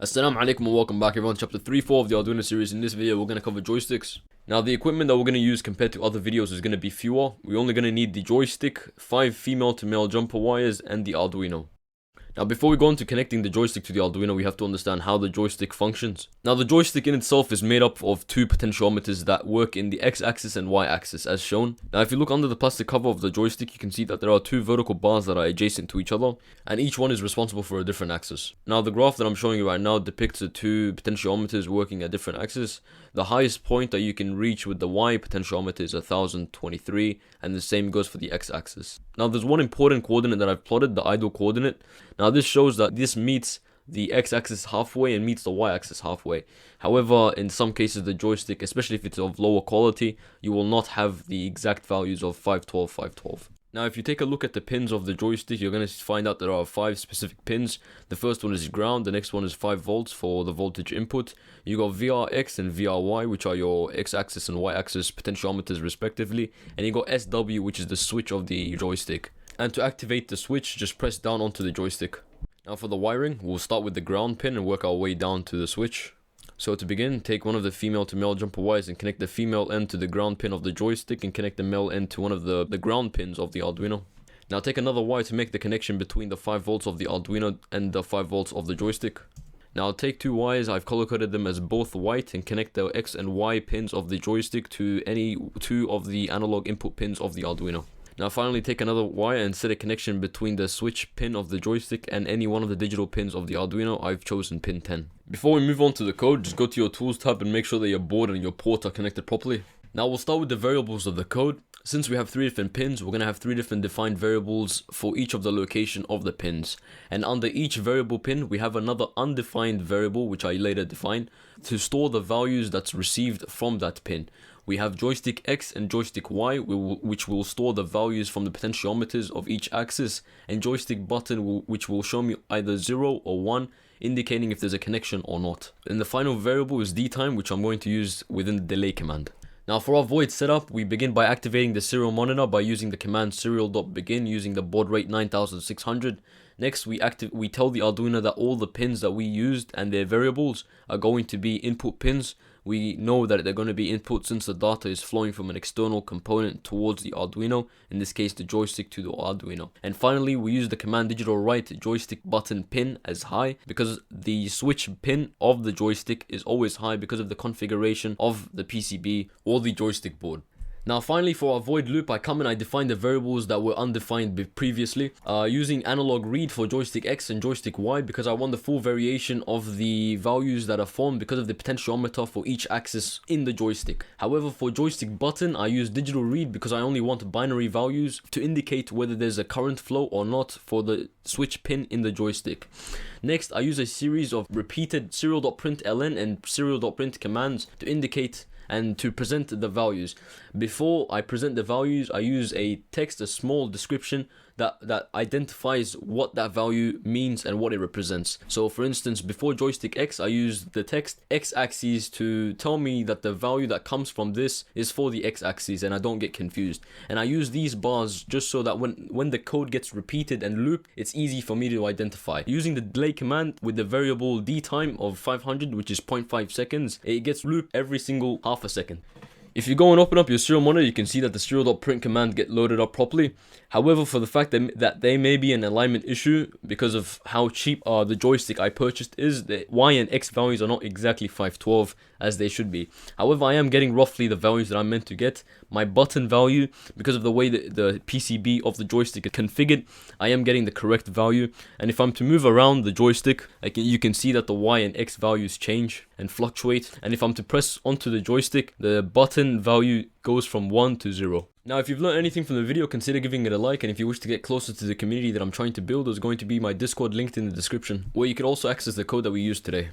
Assalamu alaikum and welcome back everyone to chapter 3-4 of the Arduino series. In this video we're going to cover joysticks. Now the equipment that we're going to use compared to other videos is going to be fewer. We're only going to need the joystick, 5 female to male jumper wires and the Arduino. Now before we go into connecting the joystick to the Arduino, we have to understand how the joystick functions. Now the joystick in itself is made up of two potentiometers that work in the x-axis and y-axis as shown. Now if you look under the plastic cover of the joystick, you can see that there are two vertical bars that are adjacent to each other, and each one is responsible for a different axis. Now the graph that I'm showing you right now depicts the two potentiometers working at different axes. The highest point that you can reach with the y potentiometer is 1023, and the same goes for the x-axis. Now there's one important coordinate that I've plotted, the idle coordinate. Now this shows that this meets the x-axis halfway and meets the y-axis halfway. However, in some cases the joystick, especially if it's of lower quality, you will not have the exact values of 512, 512. Now if you take a look at the pins of the joystick, you're going to find out there are 5 specific pins. The first one is ground, the next one is 5 volts for the voltage input. You got VRX and VRY, which are your x-axis and y-axis potentiometers respectively. And you got SW, which is the switch of the joystick. And to activate the switch, just press down onto the joystick. Now for the wiring, we'll start with the ground pin and work our way down to the switch. So to begin, take one of the female to male jumper wires and connect the female end to the ground pin of the joystick and connect the male end to one of the ground pins of the Arduino. Now take another wire to make the connection between the 5 volts of the Arduino and the 5 volts of the joystick. Now I'll take 2 wires, I've color coded them as both white, and connect the X and Y pins of the joystick to any 2 of the analog input pins of the Arduino. Now finally take another wire and set a connection between the switch pin of the joystick and any one of the digital pins of the Arduino. I've chosen pin 10. Before we move on to the code, just go to your tools tab and make sure that your board and your ports are connected properly. Now we'll start with the variables of the code. Since we have 3 different pins, we're going to have 3 different defined variables for each of the location of the pins. And under each variable pin, we have another undefined variable, which I later define, to store the values that's received from that pin. We have joystick X and joystick Y, which will store the values from the potentiometers of each axis, and joystick button, which will show me either 0 or 1, indicating if there's a connection or not. And the final variable is dtime, which I'm going to use within the delay command. Now for our void setup, we begin by activating the serial monitor by using the command serial.begin using the baud rate 9600. Next, we tell the Arduino that all the pins that we used and their variables are going to be input pins. We know that they're going to be input since the data is flowing from an external component towards the Arduino, in this case the joystick to the Arduino. And finally, we use the command digital write joystick button pin as high, because the switch pin of the joystick is always high because of the configuration of the PCB or the joystick board. Now finally, for our void loop, I come and I define the variables that were undefined previously, using analog read for joystick X and joystick Y, because I want the full variation of the values that are formed because of the potentiometer for each axis in the joystick. However, for joystick button, I use digital read because I only want binary values to indicate whether there's a current flow or not for the switch pin in the joystick. Next, I use a series of repeated serial.println and serial.print commands to indicate and to present the values. Before I present the values, I use a small description that identifies what that value means and what it represents. So for instance, before joystick X, I use the text x-axis to tell me that the value that comes from this is for the x-axis and I don't get confused. And I use these bars just so that when the code gets repeated and looped, it's easy for me to identify. Using the delay command with the variable dtime of 500, which is 0.5 seconds, it gets looped every single half a second. If you go and open up your serial monitor, you can see that the serial.print command get loaded up properly. However, for the fact that there may be an alignment issue because of how cheap the joystick I purchased is, the Y and X values are not exactly 512 as they should be. However, I am getting roughly the values that I'm meant to get. My button value, because of the way that the PCB of the joystick is configured, I am getting the correct value. And if I'm to move around the joystick, you can see that the Y and X values change and fluctuate. And if I'm to press onto the joystick, the button value goes from 1 to 0. Now, if you've learned anything from the video, consider giving it a like, and if you wish to get closer to the community that I'm trying to build, there's going to be my Discord linked in the description, where you can also access the code that we used today.